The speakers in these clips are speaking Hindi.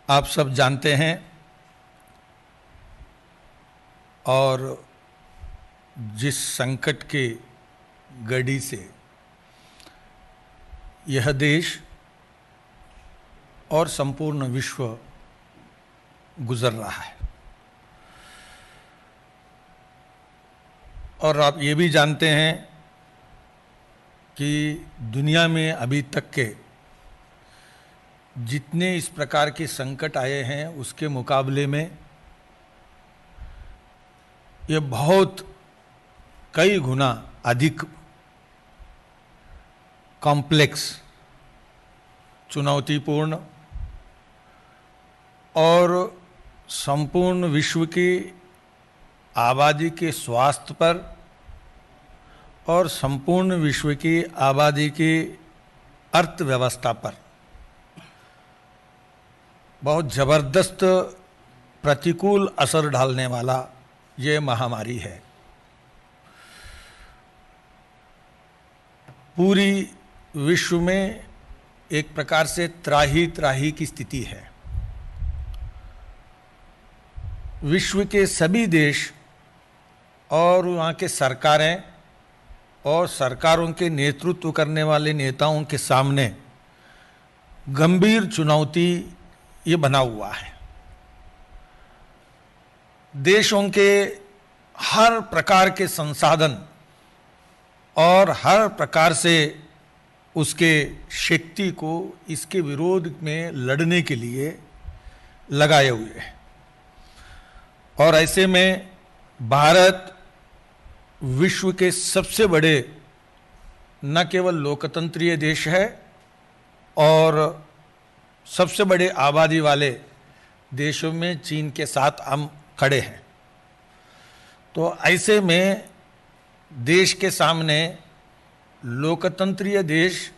आप सब जानते हैं और जिस संकट के गड़ी से यह देश और संपूर्ण विश्व गुजर रहा है, और आप ये भी जानते हैं कि दुनिया में अभी तक के जितने इस प्रकार के संकट आए हैं उसके मुकाबले में ये बहुत कई गुना अधिक कॉम्प्लेक्स, चुनौतीपूर्ण और संपूर्ण विश्व की आबादी के स्वास्थ्य पर और संपूर्ण विश्व की आबादी की अर्थव्यवस्था पर बहुत ज़बरदस्त प्रतिकूल असर डालने वाला ये महामारी है। पूरी विश्व में एक प्रकार से त्राही त्राही की स्थिति है। विश्व के सभी देश और वहाँ के सरकारें और सरकारों के नेतृत्व करने वाले नेताओं के सामने गंभीर चुनौती ये बना हुआ है। देशों के हर प्रकार के संसाधन और हर प्रकार से उसके शक्ति को इसके विरोध में लड़ने के लिए लगाए हुए हैं, और ऐसे में भारत विश्व के सबसे बड़े न केवल लोकतंत्रीय देश है और सबसे बड़े आबादी वाले देशों में चीन के साथ हम खड़े हैं। तो ऐसे में देश के सामने लोकतंत्रीय देश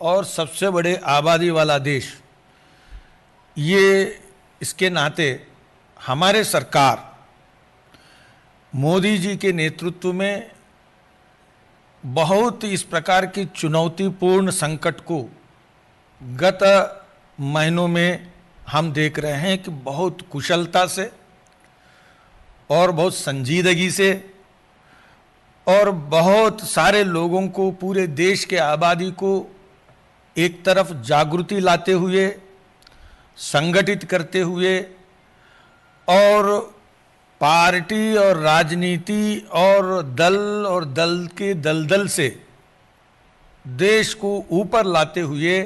और सबसे बड़े आबादी वाला देश, ये इसके नाते हमारे सरकार मोदी जी के नेतृत्व में बहुत इस प्रकार की चुनौतीपूर्ण संकट को गत महीनों में हम देख रहे हैं कि बहुत कुशलता से और बहुत संजीदगी से और बहुत सारे लोगों को, पूरे देश के आबादी को एक तरफ जागृति लाते हुए, संगठित करते हुए और पार्टी और राजनीति और दल के दलदल से देश को ऊपर लाते हुए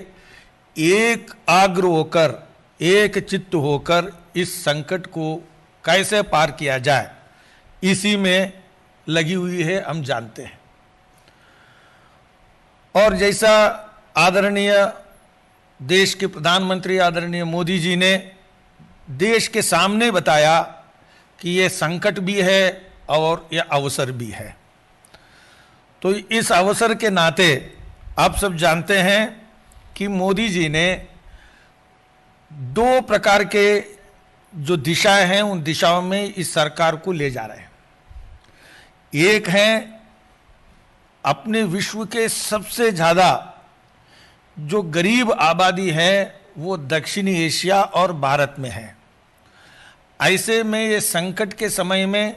एक आग्र होकर, एक चित्त होकर इस संकट को कैसे पार किया जाए, इसी में लगी हुई है, हम जानते हैं। और जैसा आदरणीय देश के प्रधानमंत्री आदरणीय मोदी जी ने देश के सामने बताया कि ये संकट भी है और ये अवसर भी है, तो इस अवसर के नाते आप सब जानते हैं कि मोदी जी ने दो प्रकार के जो दिशाएं हैं उन दिशाओं में इस सरकार को ले जा रहे हैं। एक है अपने विश्व के सबसे ज़्यादा जो गरीब आबादी है वो दक्षिणी एशिया और भारत में है। ऐसे में ये संकट के समय में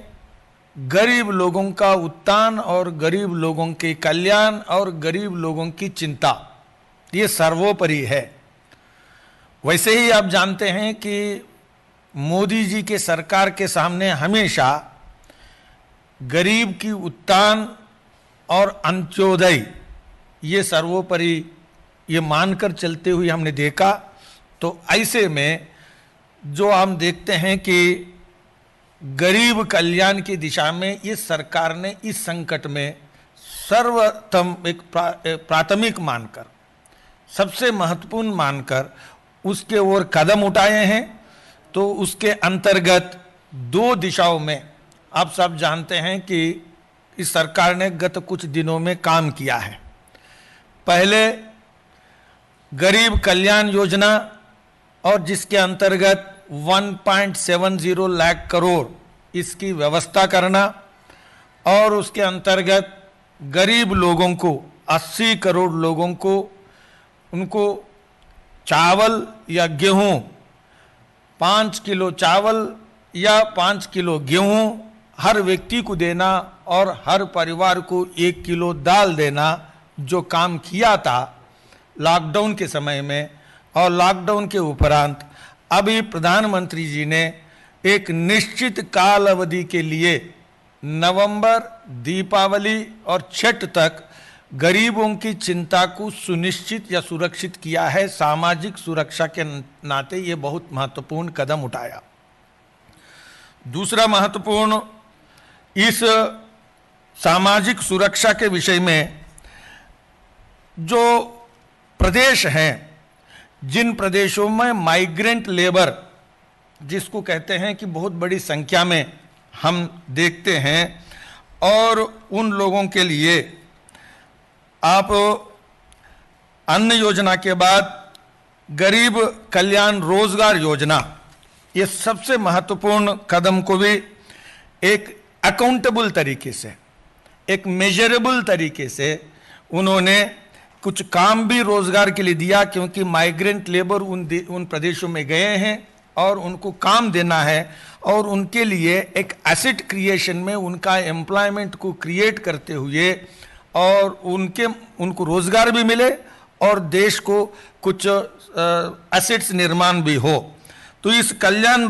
गरीब लोगों का उत्थान और गरीब लोगों के कल्याण और गरीब लोगों की चिंता ये सर्वोपरि है। वैसे ही आप जानते हैं कि मोदी जी के सरकार के सामने हमेशा गरीब की उत्थान और अंत्योदय ये सर्वोपरि ये मानकर चलते हुए हमने देखा। तो ऐसे में जो हम देखते हैं कि गरीब कल्याण की दिशा में इस सरकार ने इस संकट में सर्वप्रथम एक प्राथमिक मानकर, सबसे महत्वपूर्ण मानकर उसके ओर कदम उठाए हैं। तो उसके अंतर्गत दो दिशाओं में आप सब जानते हैं कि इस सरकार ने गत कुछ दिनों में काम किया है। पहले गरीब कल्याण योजना, और जिसके अंतर्गत 1.70 लाख करोड़ इसकी व्यवस्था करना, और उसके अंतर्गत गरीब लोगों को 80 करोड़ लोगों को उनको चावल या गेहूं 5 किलो चावल या 5 किलो गेहूं हर व्यक्ति को देना और हर परिवार को 1 किलो दाल देना जो काम किया था लॉकडाउन के समय में और लॉकडाउन के उपरांत अभी प्रधानमंत्री जी ने एक निश्चित काल अवधि के लिए नवंबर, दीपावली और छठ तक गरीबों की चिंता को सुनिश्चित या सुरक्षित किया है। सामाजिक सुरक्षा के नाते ये बहुत महत्वपूर्ण कदम उठाया। दूसरा महत्वपूर्ण, इस सामाजिक सुरक्षा के विषय में जो प्रदेश हैं, जिन प्रदेशों में माइग्रेंट लेबर जिसको कहते हैं कि बहुत बड़ी संख्या में हम देखते हैं, और उन लोगों के लिए आप अन्न योजना के बाद गरीब कल्याण रोजगार योजना, ये सबसे महत्वपूर्ण कदम को भी एक अकाउंटेबल तरीके से, एक मेजरेबल तरीके से उन्होंने कुछ काम भी रोजगार के लिए दिया, क्योंकि माइग्रेंट लेबर उन प्रदेशों में गए हैं और उनको काम देना है और उनके लिए एक एसेट क्रिएशन में उनका एम्प्लॉयमेंट को क्रिएट करते हुए और उनको रोजगार भी मिले और देश को कुछ एसेट्स निर्माण भी हो। तो इस कल्याण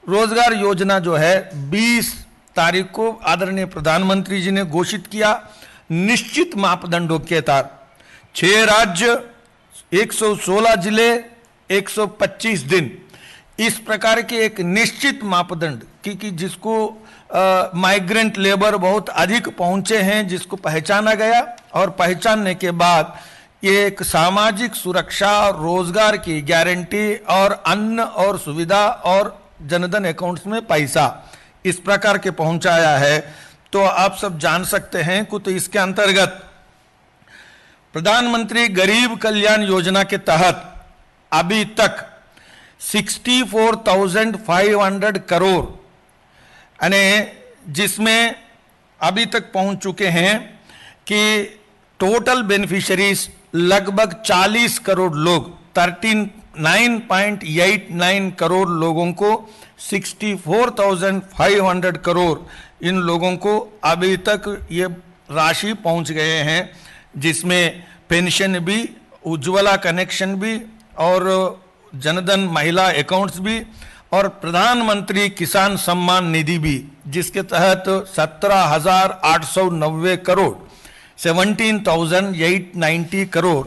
रोजगार योजना जो है 20 तारीख को आदरणीय प्रधानमंत्री जी ने घोषित किया। निश्चित मापदंडों के तहत 6 राज्य, 116 जिले, 125 दिन, इस प्रकार के एक निश्चित मापदंड कि जिसको माइग्रेंट लेबर बहुत अधिक पहुंचे हैं, जिसको पहचाना गया और पहचानने के बाद ये एक सामाजिक सुरक्षा, रोजगार की गारंटी और अन्न और सुविधा और जनधन अकाउंट्स में पैसा इस प्रकार के पहुंचाया है। तो आप सब जान सकते हैं कि तो इसके अंतर्गत प्रधानमंत्री गरीब कल्याण योजना के तहत अभी तक 64,500 करोड़ यानी जिसमें अभी तक पहुंच चुके हैं कि टोटल बेनिफिशियरीज लगभग 40 करोड़ लोग, 39.89 करोड़ लोगों को 64,500 करोड़ इन लोगों को अभी तक ये राशि पहुंच गए हैं, जिसमें पेंशन भी, उज्ज्वला कनेक्शन भी और जनधन महिला अकाउंट्स भी और प्रधानमंत्री किसान सम्मान निधि भी, जिसके तहत 17,890 करोड़ 17,890 करोड़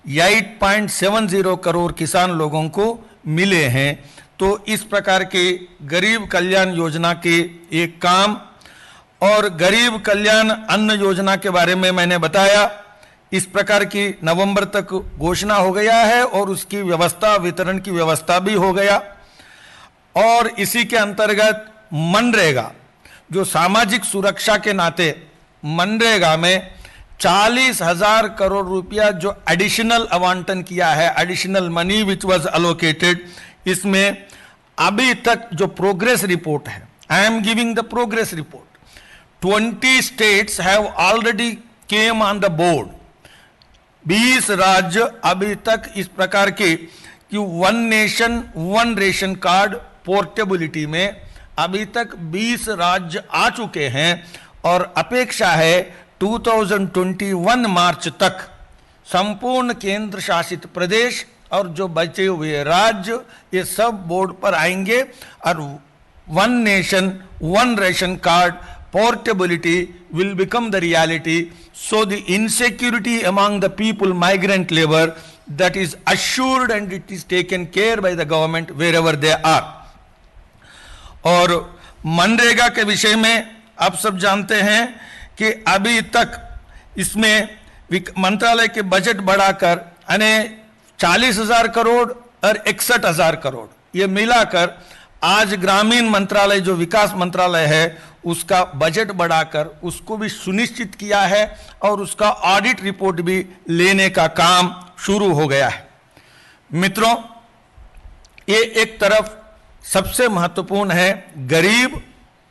8.70 करोड़ किसान लोगों को मिले हैं। तो इस प्रकार के गरीब कल्याण योजना के एक काम और गरीब कल्याण अन्न योजना के बारे में मैंने बताया। इस प्रकार की नवंबर तक घोषणा हो गया है और उसकी व्यवस्था, वितरण की व्यवस्था भी हो गया। और इसी के अंतर्गत मनरेगा, जो सामाजिक सुरक्षा के नाते मनरेगा में 40,000 करोड़ रुपया जो एडिशनल आवंटन किया है, additional money which was allocated, इसमें अभी तक जो प्रोग्रेस रिपोर्ट है, I am giving the progress report, 20 states have already came on the board. 20 राज्य अभी तक इस प्रकार के कि 1 नेशन 1 रेशन कार्ड पोर्टेबिलिटी में अभी तक 20 राज्य आ चुके हैं और अपेक्षा है 2021 मार्च तक संपूर्ण केंद्र शासित प्रदेश और जो बचे हुए राज्य ये सब बोर्ड पर आएंगे और 1 nation 1 ration card portability will become the reality. So the insecurity among the people, migrant labor, that is assured and it is taken care by the government wherever they are. और मनरेगा के विषय में आप सब जानते हैं कि अभी तक इसमें मंत्रालय के बजट बढ़ाकर यानी 40,000 करोड़ और 61,000 करोड़ ये मिलाकर आज ग्रामीण मंत्रालय जो विकास मंत्रालय है उसका बजट बढ़ाकर उसको भी सुनिश्चित किया है और उसका ऑडिट रिपोर्ट भी लेने का काम शुरू हो गया है। मित्रों, ये एक तरफ सबसे महत्वपूर्ण है गरीब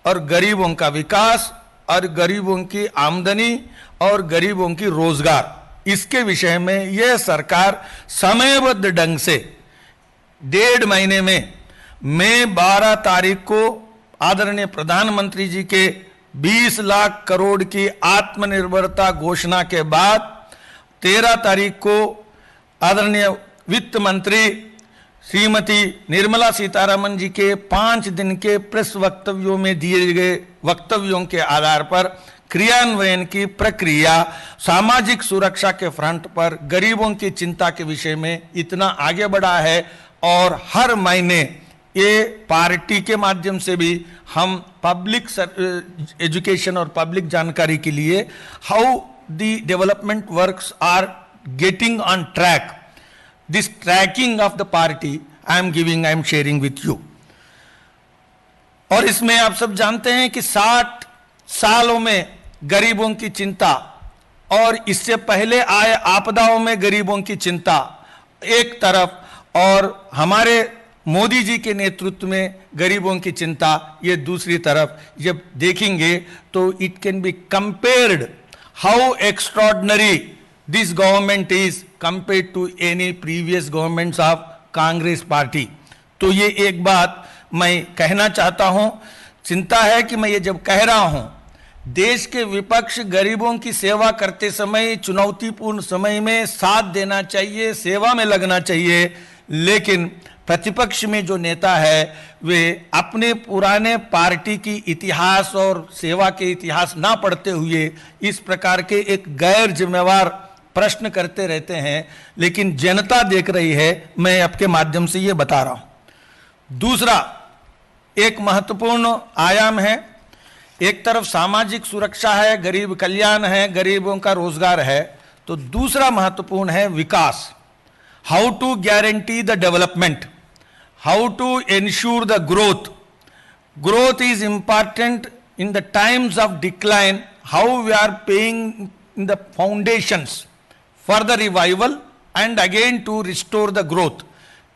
और गरीबों का विकास और गरीबों की आमदनी और गरीबों की रोजगार। इसके विषय में यह सरकार समयबद्ध ढंग से 1.5 महीने में मई 12 तारीख को आदरणीय प्रधानमंत्री जी के 20 लाख करोड़ की आत्मनिर्भरता घोषणा के बाद 13 तारीख को आदरणीय वित्त मंत्री श्रीमती निर्मला सीतारमण जी के 5 दिन के प्रेस वक्तव्यों में दिए गए वक्तव्यों के आधार पर क्रियान्वयन की प्रक्रिया सामाजिक सुरक्षा के फ्रंट पर गरीबों की चिंता के विषय में इतना आगे बढ़ा है और हर महीने ये पार्टी के माध्यम से भी हम पब्लिक एजुकेशन और पब्लिक जानकारी के लिए how the development works are getting on track, this tracking of the party I am sharing with you. और इसमें आप सब जानते हैं कि 60 सालों में गरीबों की चिंता और इससे पहले आए आपदाओं में गरीबों की चिंता एक तरफ और हमारे मोदी जी के नेतृत्व में गरीबों की चिंता ये दूसरी तरफ जब देखेंगे तो it can be compared how extraordinary this government is compared to any previous governments of Congress party. तो ये एक बात मैं कहना चाहता हूं, चिंता है कि मैं ये जब कह रहा हूं देश के विपक्ष गरीबों की सेवा करते समय चुनौतीपूर्ण समय में साथ देना चाहिए, सेवा में लगना चाहिए, लेकिन प्रतिपक्ष में जो नेता है वे अपने पुराने पार्टी की इतिहास और सेवा के इतिहास ना पढ़ते हुए इस प्रकार के एक गैर जिम्मेवार प्रश्न करते रहते हैं, लेकिन जनता देख रही है। मैं आपके माध्यम से ये बता रहा हूं। दूसरा एक महत्वपूर्ण आयाम है, एक तरफ सामाजिक सुरक्षा है, गरीब कल्याण है, गरीबों का रोजगार है, तो दूसरा महत्वपूर्ण है विकास। How to guarantee the development, how to ensure the growth. Growth is important in the times of decline, how we are paying in the foundations for the revival and again to restore the growth.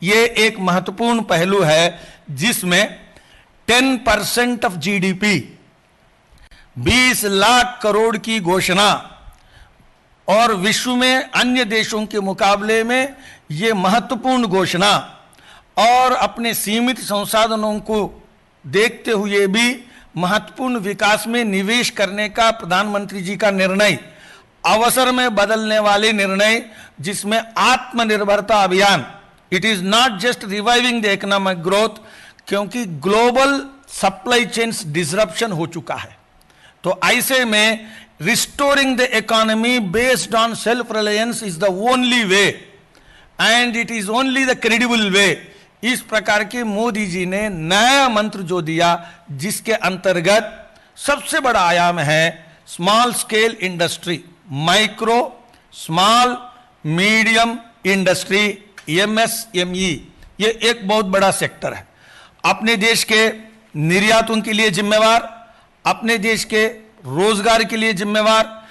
ये एक महत्वपूर्ण पहलू है जिसमें 10% ऑफ जीडीपी 20 लाख करोड़ की घोषणा और विश्व में अन्य देशों के मुकाबले में ये महत्वपूर्ण घोषणा और अपने सीमित संसाधनों को देखते हुए भी महत्वपूर्ण विकास में निवेश करने का प्रधानमंत्री जी का निर्णय, अवसर में बदलने वाले निर्णय जिसमें आत्मनिर्भरता अभियान, it is not just reviving the economic growth, क्योंकि ग्लोबल सप्लाई चेन्स डिसरप्शन हो चुका है। तो ऐसे में restoring the economy based on self reliance is the only way and it is only the credible way. इस प्रकार के मोदी जी ने नया मंत्र जो दिया जिसके अंतर्गत सबसे बड़ा आयाम है small scale industry, micro small medium industry, MSME, ये एक बहुत बड़ा सेक्टर है। अपने देश के निर्यातों के लिए जिम्मेवार, अपने देश के रोजगार के लिए जिम्मेवार।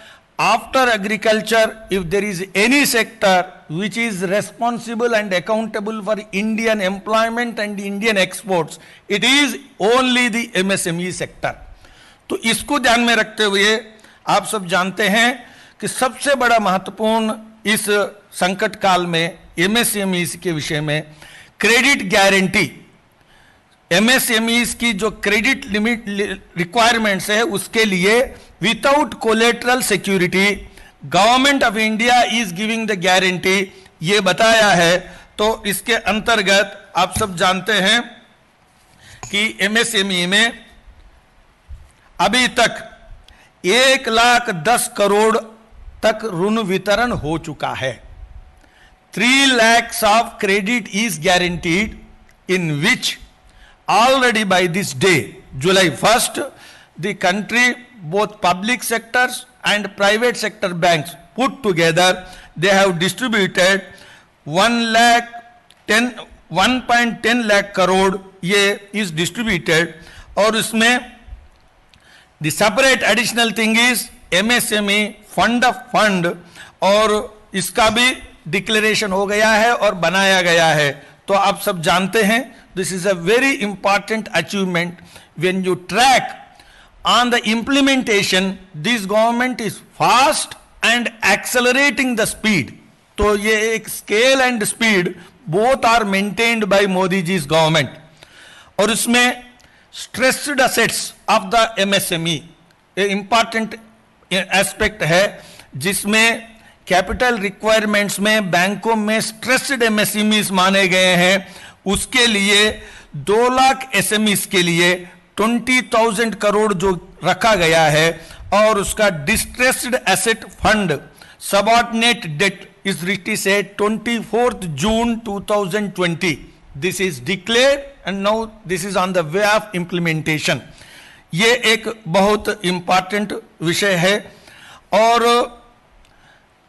After agriculture, if there is any sector which is responsible and accountable for Indian employment and Indian exports, it is only the MSME sector। तो इसको ध्यान में रखते हुए आप सब जानते हैं कि सबसे बड़ा महत्वपूर्ण इस संकट काल में MSME के विषय में क्रेडिट गारंटी, MSME की जो क्रेडिट लिमिट रिक्वायरमेंट्स है उसके लिए without collateral security government of India is giving the guarantee, ये बताया है। तो इसके अंतर्गत आप सब जानते हैं कि MSME में अभी तक 1,10,00,000 करोड़ तक ऋण वितरण हो चुका है। 3 lakhs of credit is guaranteed, in which already by this day, July 1st, the country, both public sectors and private sector banks put together, they have distributed 1.10 lakh crore ये is distributed। और इसमें the separate additional thing is MSME fund of fund, और इसका भी डिक्लेरेशन हो गया है और बनाया गया है। तो आप सब जानते हैं this is a very important achievement when you track on the implementation, this government is fast and accelerating the speed। तो ये एक scale and speed both are maintained by Modi ji's government। और इसमें stressed assets of the MSME ये इंपॉर्टेंट एस्पेक्ट है, जिसमें कैपिटल रिक्वायरमेंट्स में बैंकों में स्ट्रेस्ड एमएसएमईज माने गए हैं। उसके लिए 2 लाख एसएमईज के लिए 20,000 करोड़ जो रखा गया है, और उसका distressed asset fund subordinate debt is रिटी से 24 जून 2020 this is declared and now this is on the way of implementation. ये एक बहुत इंपॉर्टेंट विषय है, और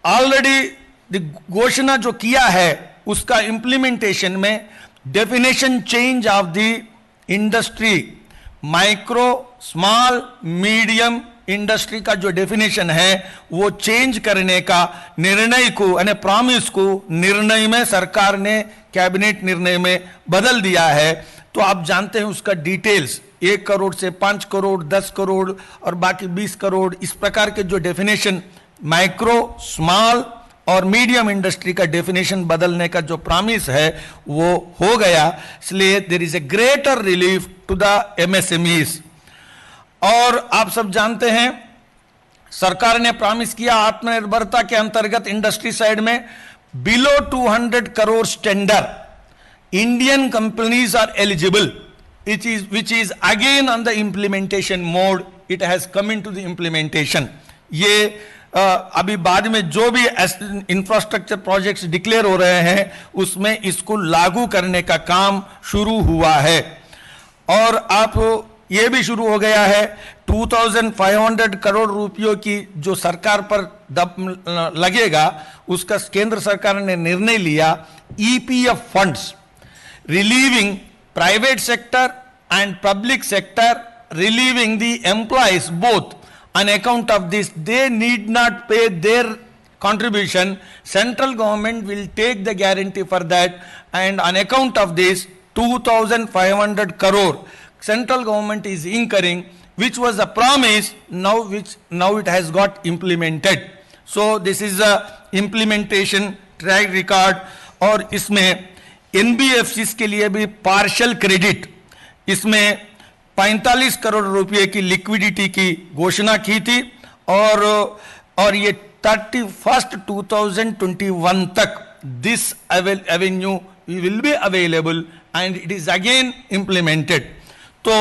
ऑलरेडी घोषणा जो किया है उसका इंप्लीमेंटेशन में definition change of the industry, micro small medium industry का जो डेफिनेशन है वो चेंज करने का निर्णय को यानी प्रॉमिस को निर्णय में सरकार ने कैबिनेट निर्णय में बदल दिया है। तो आप जानते हैं उसका डिटेल्स 1 करोड़ से 5 करोड़ 10 करोड़ और बाकी 20 करोड़ इस प्रकार के जो डेफिनेशन माइक्रो स्मॉल और मीडियम इंडस्ट्री का डेफिनेशन बदलने का जो प्रॉमिस है वो हो गया, इसलिए there is a greater relief to the MSMEs. और आप सब जानते हैं सरकार ने प्रॉमिस किया आत्मनिर्भरता के अंतर्गत इंडस्ट्री साइड में below 200 crore tender Indian companies are eligible, which is again on the implementation mode. It has come into the implementation. ये अभी बाद में जो भी इंफ्रास्ट्रक्चर प्रोजेक्ट्स डिक्लेयर हो रहे हैं उसमें इसको लागू करने का काम शुरू हुआ है। और आप ये भी शुरू हो गया है 2500 करोड़ रुपयों की जो सरकार पर लगेगा, उसका केंद्र सरकार ने निर्णय लिया EPF funds relieving private sector and public sector, relieving the employees both on account of this. They need not pay their contribution. Central government will take the guarantee for that, and on account of this 2500 crore central government is incurring, which was a promise, now it has got implemented. So this is a implementation track record। और इसमें एनबीएफसी के लिए भी पार्शियल क्रेडिट, इसमें 45 करोड़ रुपए की लिक्विडिटी की घोषणा की थी, और ये 31 2021 तक this Avenue will be available and it is again implemented. तो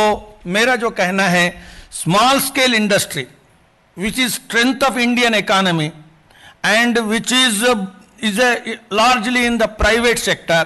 मेरा जो कहना है small scale industry which is strength of Indian economy and which is largely in the private sector,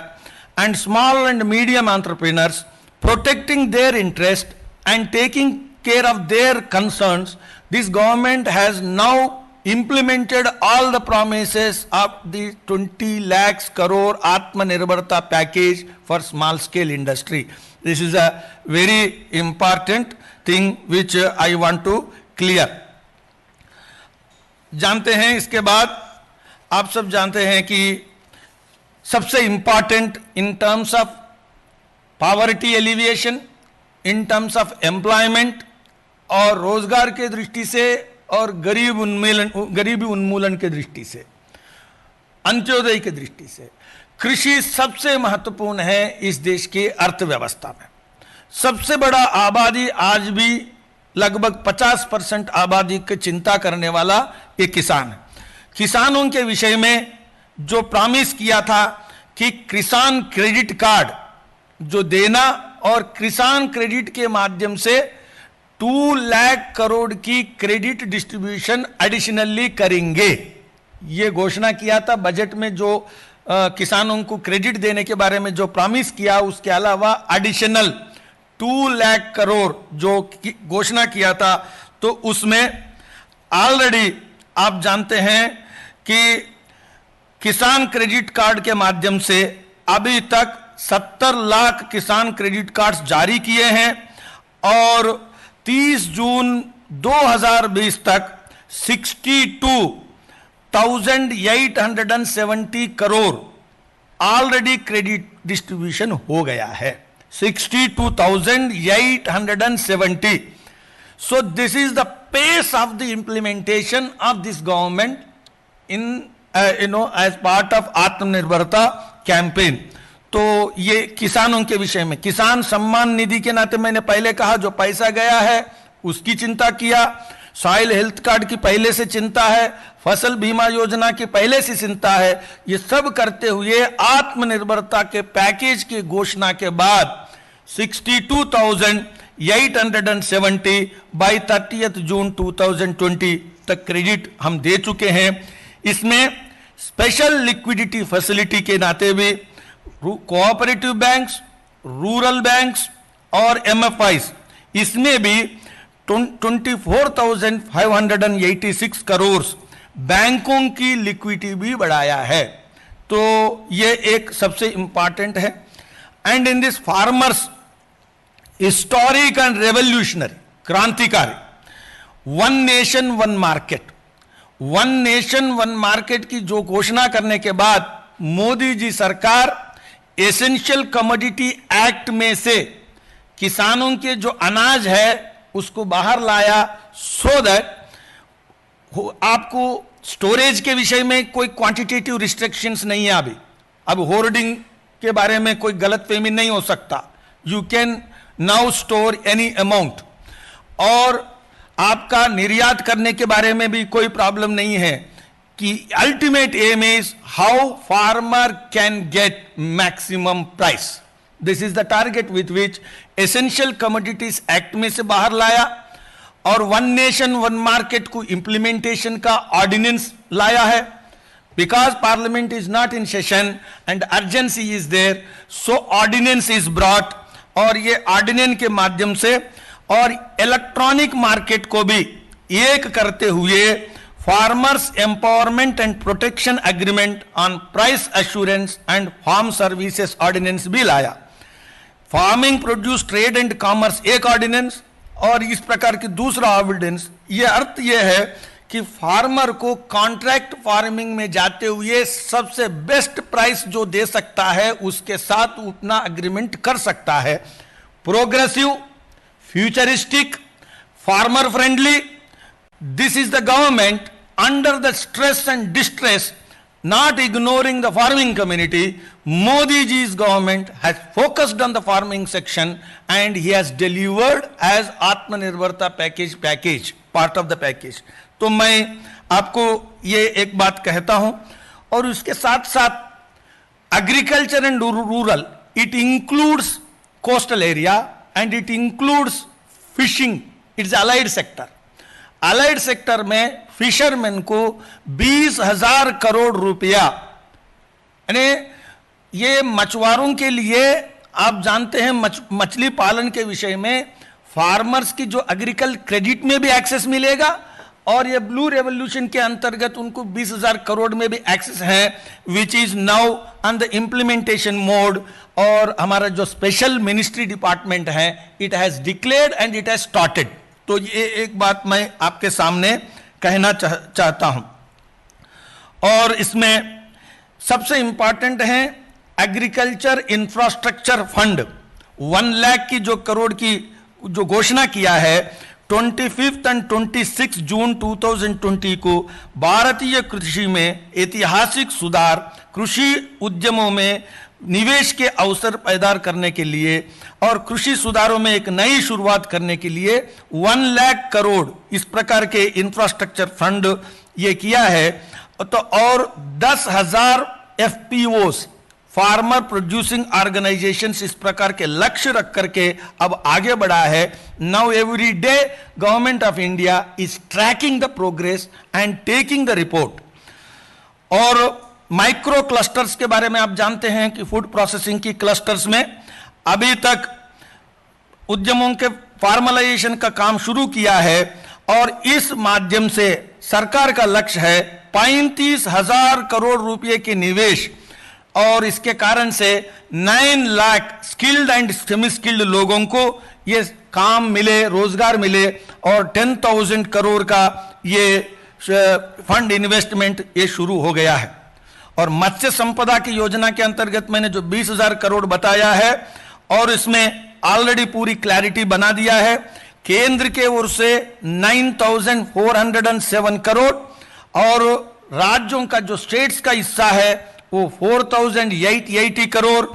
and small and medium entrepreneurs, protecting their interest and taking care of their concerns, this government has now implemented all the promises of the 20 lakhs crore Atmanirbharta package for small scale industry. This is a very important thing which I want to clear. जानते हैं इसके बाद आप सब जानते हैं कि सबसे important in terms of poverty alleviation, in terms of employment और रोजगार के दृष्टि से और गरीबी उन्मूलन के दृष्टि से, अंत्योदय की दृष्टि से कृषि सबसे महत्वपूर्ण है इस देश की अर्थव्यवस्था में। सबसे बड़ा आबादी आज भी लगभग 50% आबादी की चिंता करने वाला एक किसान है। किसानों के विषय में जो प्रॉमिस किया था कि किसान क्रेडिट कार्ड जो देना और किसान क्रेडिट के माध्यम से 2 लाख करोड़ की क्रेडिट डिस्ट्रीब्यूशन एडिशनली करेंगे, ये घोषणा किया था बजट में। जो किसानों को क्रेडिट देने के बारे में जो प्रॉमिस किया, उसके अलावा एडिशनल 2 लाख करोड़ जो घोषणा किया था, तो उसमें ऑलरेडी आप जानते हैं कि किसान क्रेडिट कार्ड के माध्यम से अभी तक 70 लाख किसान क्रेडिट कार्ड्स जारी किए हैं, और 30 जून 2020 तक 62,870 करोड़ ऑलरेडी क्रेडिट डिस्ट्रीब्यूशन हो गया है। 62,870। So this is the pace of the implementation of this government in as part of Atmanirbharta campaign। तो तो ये किसानों के विषय में, किसान सम्मान निधि के नाते मैंने पहले कहा जो पैसा गया है उसकी चिंता किया, सॉइल हेल्थ कार्ड की पहले से चिंता है, फसल बीमा योजना की पहले से चिंता है। ये सब करते हुए आत्मनिर्भरता के पैकेज की घोषणा के बाद 62,870 बाई 30 जून 2020 तक क्रेडिट हम दे चुके हैं। इसमें स्पेशल लिक्विडिटी फैसिलिटी के नाते भी कोऑपरेटिव बैंक्स, रूरल बैंक्स और एमएफआईस, इसमें भी 24,586 करोड़ बैंकों की लिक्विडिटी भी बढ़ाया है। तो ये एक सबसे इंपॉर्टेंट है। And in this farmers historic and revolutionary, क्रांतिकारी, one nation one market, one nation one market की जो घोषणा करने के बाद मोदी जी सरकार एसेंशियल कमोडिटी एक्ट में से किसानों के जो अनाज है उसको बाहर लाया, सो दैट आपको स्टोरेज के विषय में कोई क्वांटिटेटिव रिस्ट्रिक्शंस नहीं है। अब होर्डिंग के बारे में कोई गलतफहमी नहीं हो सकता। You can now store any amount, और आपका निर्यात करने के बारे में भी कोई प्रॉब्लम नहीं है कि ultimate aim is how farmer can get maximum price. This is the target with which essential commodities act में से बाहर लाया और वन नेशन वन मार्केट को इंप्लीमेंटेशन का ऑर्डिनेंस लाया है। Because parliament is not in session and urgency is there, so ordinance is brought, और ये ऑर्डिनेंस के माध्यम से और इलेक्ट्रॉनिक मार्केट को भी एक करते हुए farmers empowerment and protection agreement on price assurance and farm services ordinance भी लाया। Farming produce trade and commerce एक ऑर्डिनेंस, और इस प्रकार की दूसरा ऑर्डिनेंस। ये अर्थ ये है कि फार्मर को कॉन्ट्रैक्ट फार्मिंग में जाते हुए सबसे बेस्ट प्राइस जो दे सकता है उसके साथ उतना एग्रीमेंट कर सकता है। Progressive, futuristic, farmer friendly, this is the government under the stress and distress, not ignoring the farming community. Modi ji's government has focused on the farming section and he has delivered as Atmanirbharta package, part of the package. तो मैं आपको ये एक बात कहता हूं, और उसके साथ साथ agriculture and rural, it includes coastal area and it includes fishing, it's allied sector. Allied sector में फिशरमैन को 20,000 करोड़ रुपया, यानी ये मछुआरों के लिए, आप जानते हैं मछली पालन के विषय में फार्मर्स की जो एग्रीकल्चर क्रेडिट में भी एक्सेस मिलेगा, और ये ब्लू रेवोल्यूशन के अंतर्गत उनको 20,000 करोड़ में भी एक्सेस है, which is now on the implementation mode. और हमारा जो स्पेशल मिनिस्ट्री डिपार्टमेंट है, it has declared and it has started. तो ये एक बात मैं आपके सामने कहना चाहता हूं। और इसमें सबसे इंपॉर्टेंट है एग्रीकल्चर इंफ्रास्ट्रक्चर फंड 1 लाख की जो करोड़ की जो घोषणा किया है 25 एंड 26 जून 2020 को भारतीय कृषि में ऐतिहासिक सुधार, कृषि उद्यमों में निवेश के अवसर पैदा करने के लिए और कृषि सुधारों में एक नई शुरुआत करने के लिए 1 लाख करोड़ इस प्रकार के इंफ्रास्ट्रक्चर फंड ये किया है। तो और 10,000 FPOs, फार्मर प्रोड्यूसिंग ऑर्गेनाइजेशंस, इस प्रकार के लक्ष्य रख करके अब आगे बढ़ा है। Now every day government of India is tracking the progress and taking the report. और माइक्रो क्लस्टर्स के बारे में आप जानते हैं कि फूड प्रोसेसिंग की क्लस्टर्स में अभी तक उद्यमों के फॉर्मलाइजेशन का काम शुरू किया है, और इस माध्यम से सरकार का लक्ष्य है 35,000 करोड़ रुपए के निवेश, और इसके कारण से 9 lakh skilled and semi skilled लोगों को ये काम मिले, रोजगार मिले, और 10,000 करोड़ का ये फंड इन्वेस्टमेंट ये शुरू हो गया है। और मत्स्य संपदा की योजना के अंतर्गत मैंने जो 20,000 करोड़ बताया है, और इसमें ऑलरेडी पूरी क्लैरिटी बना दिया है। केंद्र के ओर से 9,407 करोड़, और राज्यों का जो स्टेट्स का हिस्सा है वो 4,880 करोड़,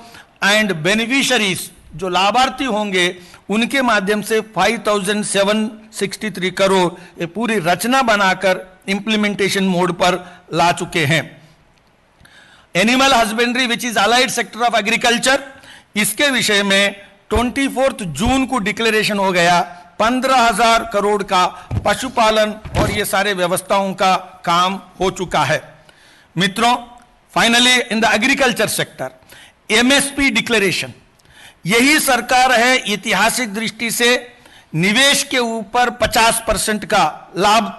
एंड बेनिफिशरीज जो लाभार्थी होंगे उनके माध्यम से 5,763 करोड़ ये पूरी रचना बनाकर इंप्लीमेंटेशन मोड पर ला चुके हैं। Animal husbandry which is allied sector of agriculture, इसके विषय में 24 जून को डिक्लेरेशन हो गया। 15,000 करोड़ का पशुपालन और ये सारे व्यवस्थाओं का काम हो चुका है। मित्रों, finally in the agriculture sector MSP declaration, यही सरकार है ऐतिहासिक दृष्टि से निवेश के ऊपर 50% का लाभ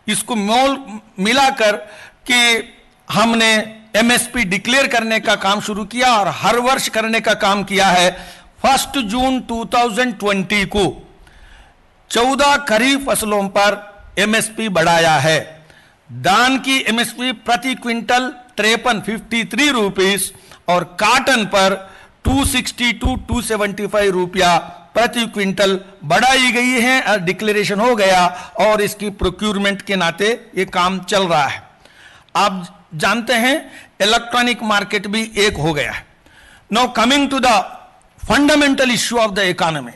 इसको मोल मिलाकर कि हमने एमएसपी डिक्लेयर करने का काम शुरू किया और हर वर्ष करने का काम किया है। 1 जून 2020 को 14 खरीफ फसलों पर एमएसपी बढ़ाया है। धान की एमएसपी प्रति क्विंटल 53 रुपीस और काटन पर 260 to 275 रुपया प्रति क्विंटल बढ़ाई गई है और डिक्लेरेशन हो गया और इसकी प्रोक्यूरमेंट के नाते ये काम चल रहा है। आप जानते हैं इलेक्ट्रॉनिक मार्केट भी एक हो गया है। Now coming to the fundamental issue of the economy,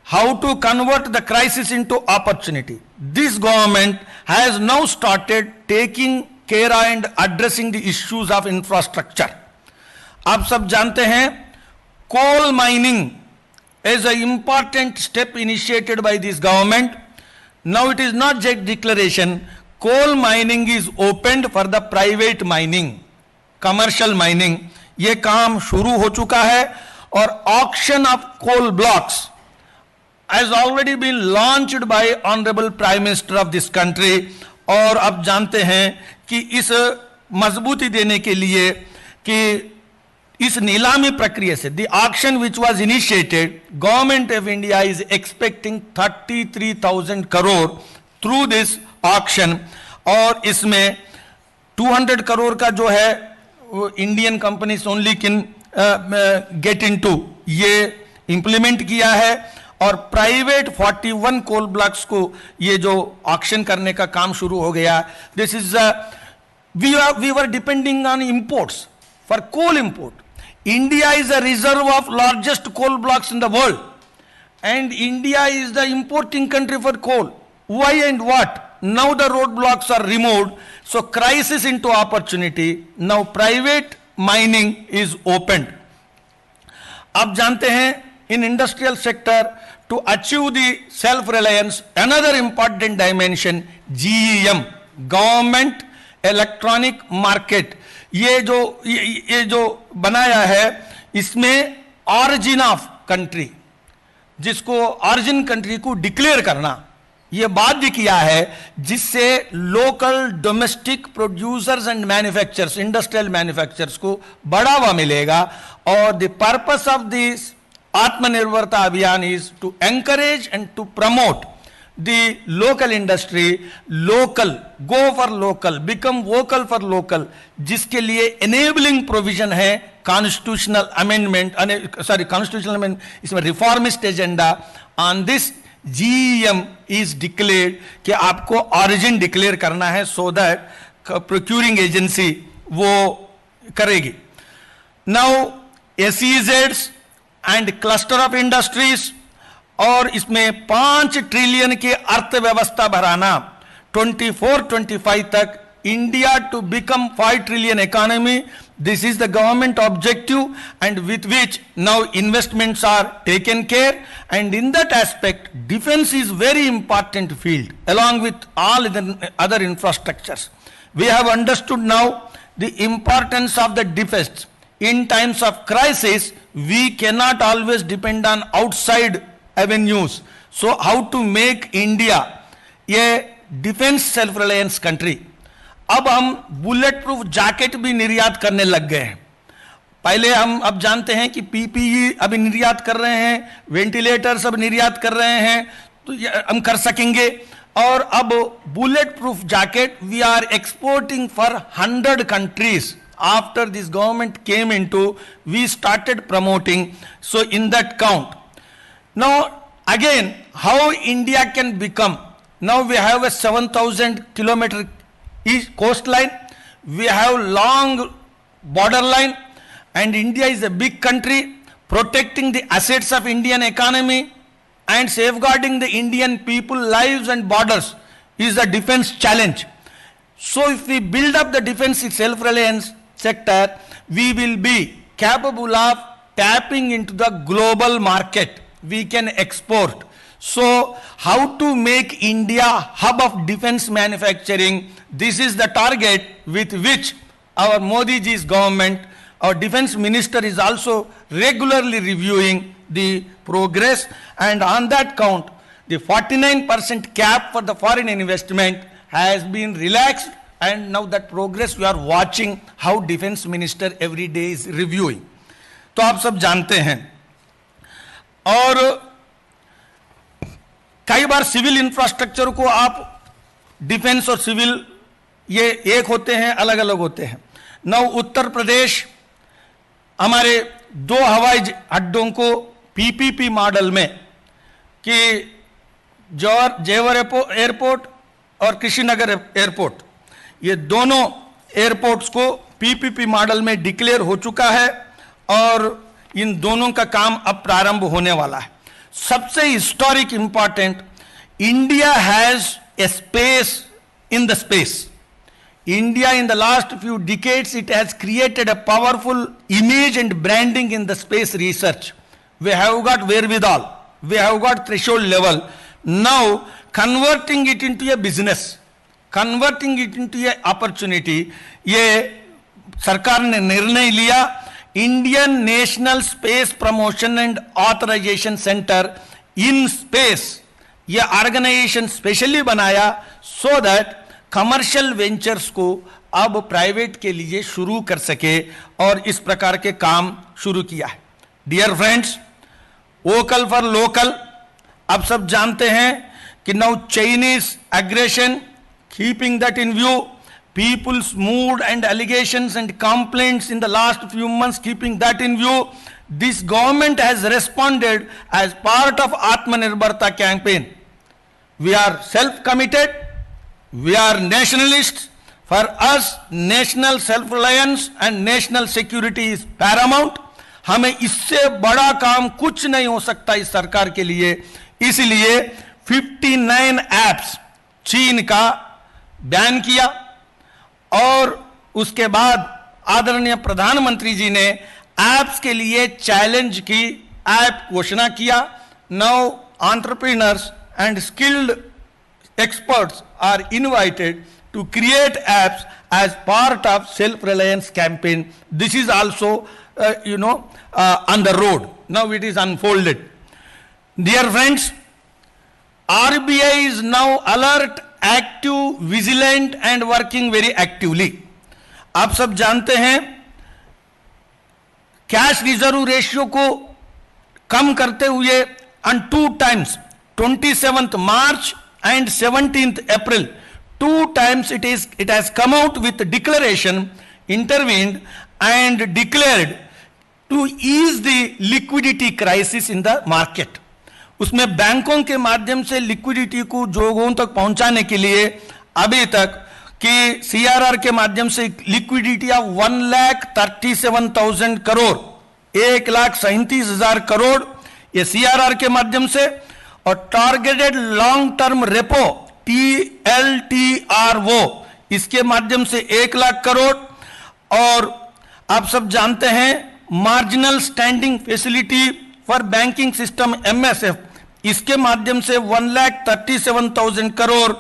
how to convert the crisis into opportunity, this government has now started taking care and addressing the issues of infrastructure. आप सब जानते हैं coal mining is an important step initiated by this government. Now it is not just declaration, coal mining is opened for the private mining, commercial mining. ये काम शुरू हो चुका है और auction of coal blocks has already been launched by Honorable Prime Minister of this country. और अब जानते हैं कि इस मजबूती देने के लिए कि इस नीलामी प्रक्रिया से the auction which was initiated, government of India is expecting 33,000 crore through this auction और इसमें 200 करोड़ का जो है वो Indian companies only can get into, ये इंप्लीमेंट किया है और प्राइवेट 41 कोल ब्लॉक्स को ये जो ऑक्शन करने का काम शुरू हो गया। This is we were depending on imports for coal import. India is a reserve of largest coal blocks in the world and India is the importing country for coal. Why and what? Now the roadblocks are removed, so crisis into opportunity. Now private mining is opened. आप जानते हैं in industrial sector to achieve the self-reliance, another important dimension, GEM, Government Electronic Market, ये जो बनाया है इसमें ऑरिजिन ऑफ कंट्री, जिसको ऑरिजिन कंट्री को डिक्लेयर करना ये बाध्य किया है, जिससे local domestic producers and manufacturers, industrial manufacturers को बढ़ावा मिलेगा। और द पर्पस ऑफ दिस आत्मनिर्भरता अभियान is to encourage and to promote the local industry, local, go for local, become vocal for local, जिसके लिए enabling provision है constitutional amendment, constitutional amendment, इसमें reformist agenda on this GEM is declared कि आपको origin declare करना है so that procuring agency वो करेगी। Now SEZs and cluster of industries और इसमें 5 ट्रिलियन की अर्थव्यवस्था बढ़ाना 24-25 तक, India to become 5 trillion economy, this is the government objective and with which now investments are taken care and in that aspect defence is very important field along with all other infrastructures. We have understood now the importance of the defense. In times of crisis we cannot always depend on outside avenues. So how to make India a defense self-reliance country? अब हम बुलेट प्रूफ जैकेट भी निर्यात करने लग गए हैं। पहले हम अब जानते हैं कि पीपीई अभी निर्यात कर रहे हैं, वेंटिलेटर्स अब निर्यात कर रहे हैं, तो हम कर सकेंगे। और अब bullet proof jacket we are exporting for 100 countries after this government came into, we started promoting, so in that count. Now again, how India can become, now we have a 7,000 kilometer coastline, we have long borderline and India is a big country. Protecting the assets of Indian economy and safeguarding the Indian people lives and borders is a defense challenge. So if we build up the defense self-reliance sector, we will be capable of tapping into the global market. We can export. So how to make India hub of defense manufacturing? This is the target with which our Modi ji's government, our defense minister is also regularly reviewing the progress, and on that count, the 49% cap for the foreign investment has been relaxed, and now that progress we are watching how defense minister every day is reviewing. तो आप सब जानते हैं, और कई बार सिविल इंफ्रास्ट्रक्चर को आप डिफेंस और सिविल ये एक होते हैं, अलग अलग होते हैं। नौ उत्तर प्रदेश हमारे 2 हवाई अड्डों को पीपीपी मॉडल में कि जेवर एयरपोर्ट और कृष्णनगर एयरपोर्ट, ये दोनों एयरपोर्ट्स को पीपीपी मॉडल में डिक्लेयर हो चुका है और इन दोनों का काम अब प्रारंभ होने वाला है। सबसे historic important, India has a space in the space. India in the last few decades, it has created a powerful image and branding in the space research. We have got wherewithal, we have got threshold level. Now converting it into a business, converting it into a opportunity, ये सरकार ने निर्णय लिया. Indian national space promotion and authorisation centre in space, ये ऑर्गेनाइजेशन स्पेशली बनाया सो दैट कमर्शियल वेंचर्स को अब प्राइवेट के लिए शुरू कर सके, और इस प्रकार के काम शुरू किया है. Dear friends, vocal for local, आप सब जानते हैं कि now Chinese aggression, keeping that in view, people's mood and allegations and complaints in the last few months, keeping that in view, this government has responded as part of Atmanirbharta campaign. We are self-committed, we are nationalists. For us, national self-reliance and national security is paramount. हमें इससे बड़ा काम कुछ नहीं हो सकता इस सरकार के लिए. इसलिए 59 एप्स चीन का बैन किया, और उसके बाद आदरणीय प्रधानमंत्री जी ने ऐप्स के लिए चैलेंज की ऐप घोषणा किया. Now entrepreneurs and skilled experts are invited to create apps as part of self reliance campaign. This is also on the road. Now it is unfolded. Dear friends, RBI is now alert, active, vigilant and working very actively. आप सब जानते हैं कैश रिजर्व रेशियो को कम करते हुए on 2 times, 27th March and 17th April, 2 times it has come out with declaration, intervened and declared to ease the liquidity crisis in the market. उसमें बैंकों के माध्यम से लिक्विडिटी को लोगों तक पहुंचाने के लिए अभी तक कि CRR के माध्यम से लिक्विडिटी ऑफ 1,37,000 करोड़, 1,37,000 करोड़ ये CRR के माध्यम से, और targeted long term repo TLTRO इसके माध्यम से 1 लाख करोड़. और आप सब जानते हैं marginal standing facility for banking system MSF, इसके माध्यम से 1,37,000 करोड़,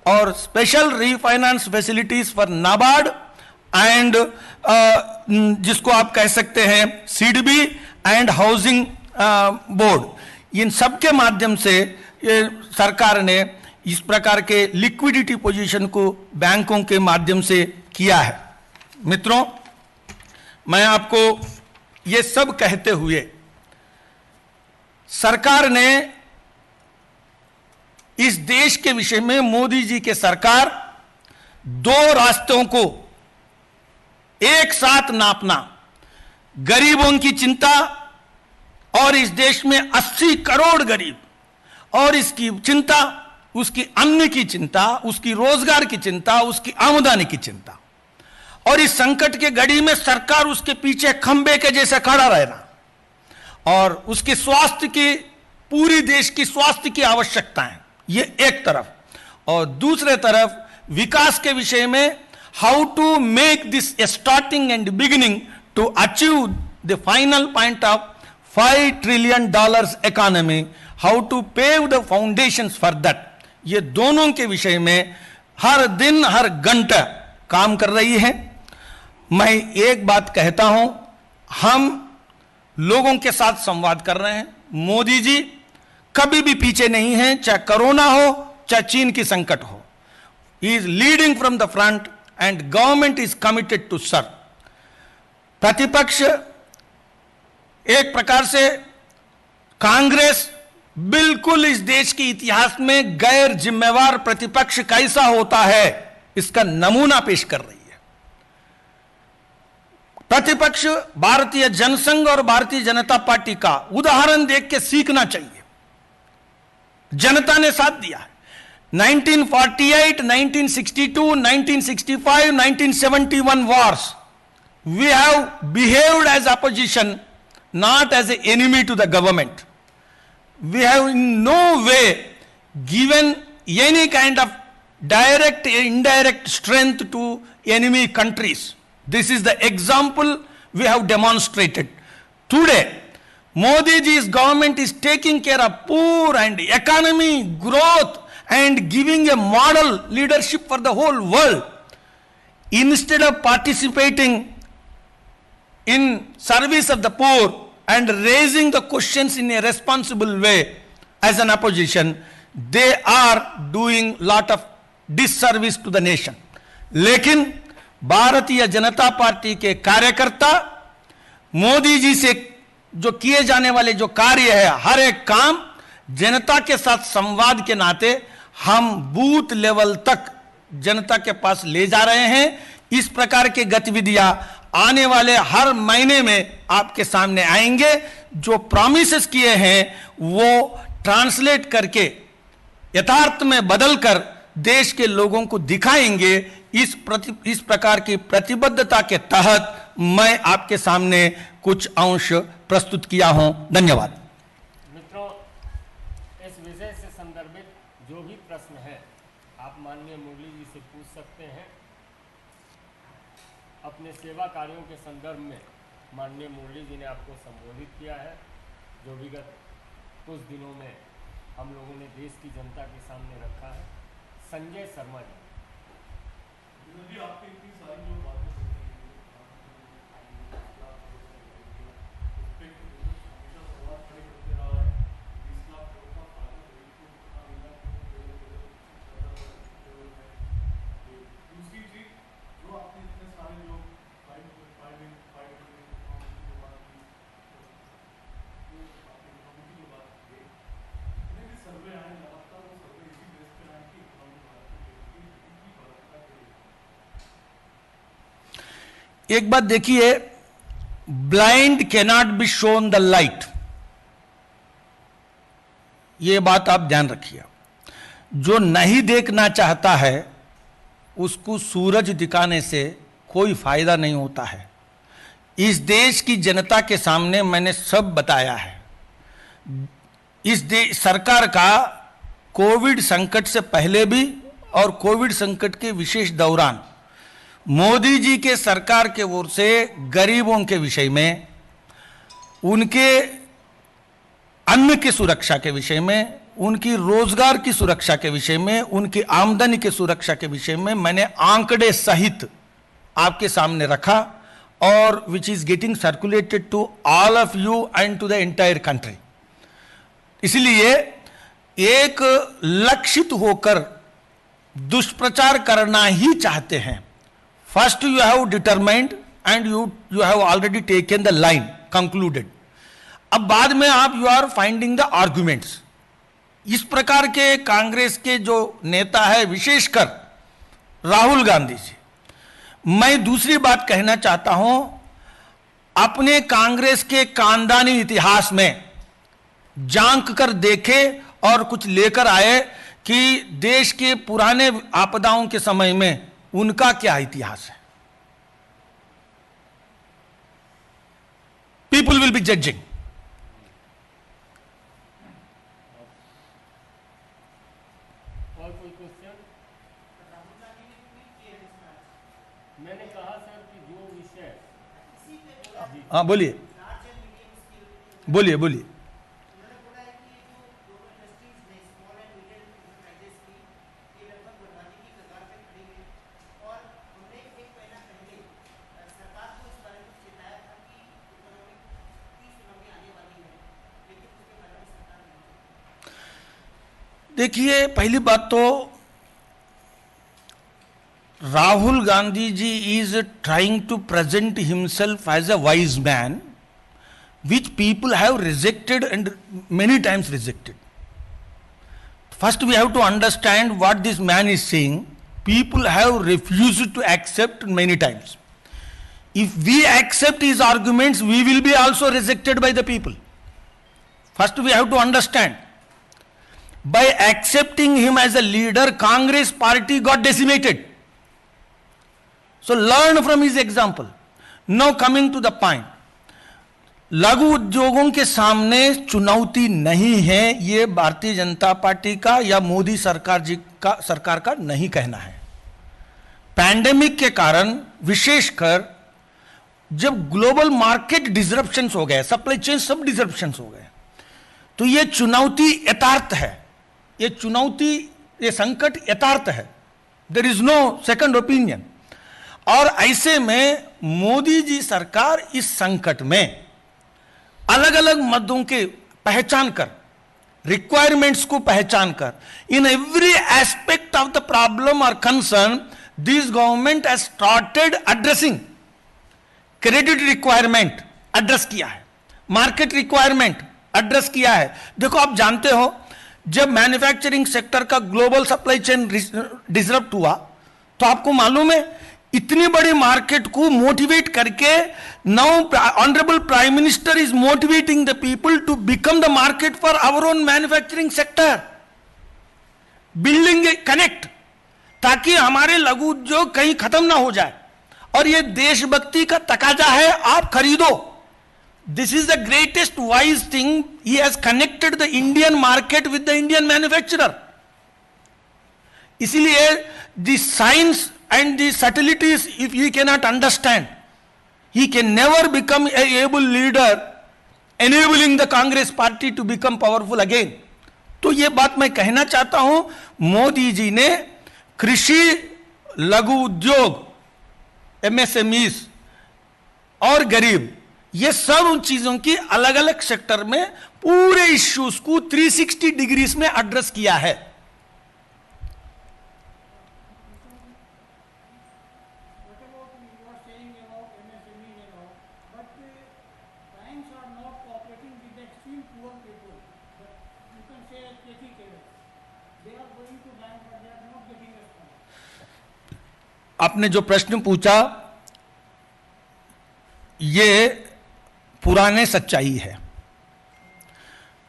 और special refinance facilities for NABARD and जिसको आप कह सकते हैं सिडबी एंड हाउसिंग बोर्ड, इन सब के माध्यम से सरकार ने इस प्रकार के लिक्विडिटी पोजीशन को बैंकों के माध्यम से किया है. मित्रों, मैं आपको ये सब कहते हुए, सरकार ने इस देश के विषय में, मोदी जी के सरकार 2 रास्तों को एक साथ नापना, गरीबों की चिंता और इस देश में 80 करोड़ गरीब, और इसकी चिंता, उसकी अन्न की चिंता, उसकी रोजगार की चिंता, उसकी आमदनी की चिंता, और इस संकट के घड़ी में सरकार उसके पीछे खंबे के जैसे खड़ा रहना, और उसके स्वास्थ्य की, पूरी देश की स्वास्थ्य की आवश्यकता है, ये एक तरफ। और दूसरे तरफ विकास के विषय में how to make this starting and beginning to achieve the final point of $5 trillion economy, how to pave the foundations for that, ये दोनों के विषय में हर दिन हर घंटा काम कर रही है। मैं एक बात कहता हूं, हम लोगों के साथ संवाद कर रहे हैं। मोदी जी कभी भी पीछे नहीं हैं, चाहे कोरोना हो चाहे चीन की संकट हो। He is leading from the front and government is committed to serve. प्रतिपक्ष एक प्रकार से कांग्रेस बिल्कुल इस देश के इतिहास में गैर जिम्मेवार प्रतिपक्ष कैसा होता है इसका नमूना पेश कर रही है। प्रतिपक्ष भारतीय जनसंघ और भारतीय जनता पार्टी का उदाहरण देख के सीखना चाहिए। जनता ने साथ दिया है। 1948, 1962, 1965, 1971 wars, we have behaved as opposition, not as an enemy to the government. We have in no way given any kind of direct or indirect strength to enemy countries. This is the example we have demonstrated. Today, Modi ji's government is taking care of poor and economy growth and giving a model leadership for the whole world. Instead of participating in service of the poor and raising the questions in a responsible way as an opposition, they are doing lot of disservice to the nation. लेकिन भारतीय जनता पार्टी के कार्यकर्ता मोदी जी से जो किए जाने वाले जो कार्य है, हर एक काम जनता के साथ संवाद के नाते हम बूथ लेवल तक जनता के पास ले जा रहे हैं। इस प्रकार की गतिविधियां आने वाले हर महीने में आपके सामने आएंगे। जो प्रॉमिसेस किए हैं वो ट्रांसलेट करके यथार्थ में बदलकर देश के लोगों को दिखाएंगे। इस प्रकार की प्रतिबद्धता के तहत मैं आपके सामने कुछ अंश प्रस्तुत किया हूं। धन्यवाद। मित्रों, इस विषय से संदर्भित जो भी प्रश्न है आप माननीय मुरली जी से पूछ सकते हैं। अपने सेवा कार्यों के संदर्भ में माननीय मुरली जी ने आपको संबोधित किया है, जो विगत कुछ दिनों में हम लोगों ने देश की जनता के सामने रखा है। संजय शर्मा जी, आपकी इतनी सारी जो बातें एक बात देखिए, blind cannot be shown the light, यह बात आप ध्यान रखिए। जो नहीं देखना चाहता है उसको सूरज दिखाने से कोई फायदा नहीं होता है। इस देश की जनता के सामने मैंने सब बताया है। इस सरकार का कोविड संकट से पहले भी और कोविड संकट के विशेष दौरान मोदी जी के सरकार के ओर से गरीबों के विषय में, उनके अन्न की सुरक्षा के विषय में, उनकी रोजगार की सुरक्षा के विषय में, उनकी आमदनी की सुरक्षा के विषय में मैंने आंकड़े सहित आपके सामने रखा, और which is getting circulated to all of you and to the entire country. इसलिए एक लक्षित होकर दुष्प्रचार करना ही चाहते हैं। First you have determined and you have already taken the line, concluded. अब बाद में आप you are finding the arguments. इस प्रकार के कांग्रेस के जो नेता है, विशेषकर राहुल गांधी जी, मैं दूसरी बात कहना चाहता हूं, अपने कांग्रेस के खानदानी इतिहास में झांक कर देखे और कुछ लेकर आए कि देश के पुराने आपदाओं के समय में उनका क्या इतिहास है। People will be judging. और कोई क्वेश्चन? मैंने कहा सर कि जो विषय, हाँ बोलिए बोलिए बोलिए। देखिए, पहली बात तो Rahul Gandhi ji is trying to present himself as a wise man which people have rejected and many times rejected. First we have to understand what this man is saying. People have refused to accept many times. If we accept his arguments, we will be also rejected by the people. First we have to understand. By accepting him as a leader, Congress party got decimated. So learn from his example. Now coming to the point. लघु उद्योगों के सामने चुनौती नहीं है, ये भारतीय जनता पार्टी का या मोदी सरकार का नहीं कहना है। पैंडेमिक के कारण विशेषकर जब ग्लोबल मार्केट डिसरप्शंस हो गए, सप्लाई चेन सब डिसरप्शंस हो गए, तो ये चुनौती यथार्थ है, ये संकट यथार्थ है। There is no second opinion. और ऐसे में मोदी जी सरकार इस संकट में अलग अलग मदों के पहचान कर, रिक्वायरमेंट्स को पहचान कर, in every aspect of the problem और concern this government has started addressing. Credit requirement address किया है, मार्केट रिक्वायरमेंट एड्रेस किया है। देखो, आप जानते हो जब मैन्युफैक्चरिंग सेक्टर का ग्लोबल सप्लाई चेन डिसरप्ट हुआ, तो आपको मालूम है इतनी बड़ी मार्केट को मोटिवेट करके now honourable prime minister is motivating the people to become the market for our own manufacturing sector, building a connect, ताकि हमारे लघु उद्योग कहीं खत्म ना हो जाए। और ये देशभक्ति का तकाजा है, आप खरीदो। This is the greatest wise thing, he has connected the Indian market with the Indian manufacturer. इसलिए the science and the subtleties, if he cannot understand, he can never become a able leader enabling the Congress party to become powerful again. तो ये बात मैं कहना चाहता हूं, मोदी जी ने कृषि, लघु उद्योग, MSMEs और गरीब, ये सब उन चीजों की अलग अलग सेक्टर में पूरे इश्यूज को 360 डिग्रीज में एड्रेस किया है। आपने जो प्रश्न पूछा ये पुराने सच्चाई है।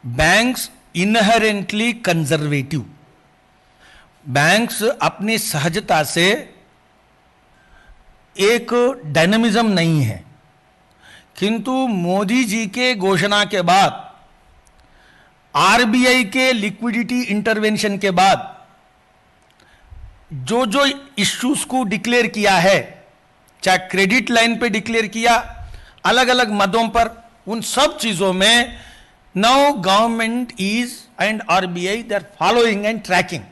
बैंक्स इनहेरेंटली कंजर्वेटिव, बैंक्स अपनी सहजता से एक डायनामिज्म नहीं है, किंतु मोदी जी के घोषणा के बाद, आरबीआई के लिक्विडिटी इंटरवेंशन के बाद जो जो इश्यूज को डिक्लेयर किया है, चाहे क्रेडिट लाइन पे डिक्लेयर किया, अलग अलग मदों पर, उन सब चीजों में now government is and RBI they are following and tracking.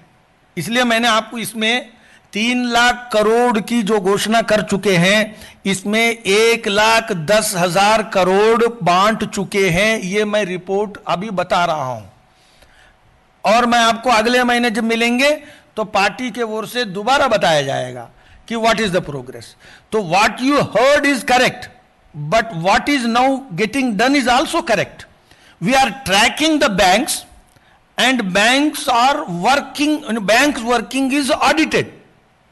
इसलिए मैंने आपको इसमें 3 लाख करोड़ की जो घोषणा कर चुके हैं, इसमें 1,10,000 करोड़ बांट चुके हैं, ये मैं रिपोर्ट अभी बता रहा हूं। और मैं आपको अगले महीने जब मिलेंगे तो पार्टी के ओर से दोबारा बताया जाएगा कि व्हाट इज द प्रोग्रेस। तो what you heard is correct, but what is now getting done is also correct. We are tracking the banks and banks are working, banks working is audited.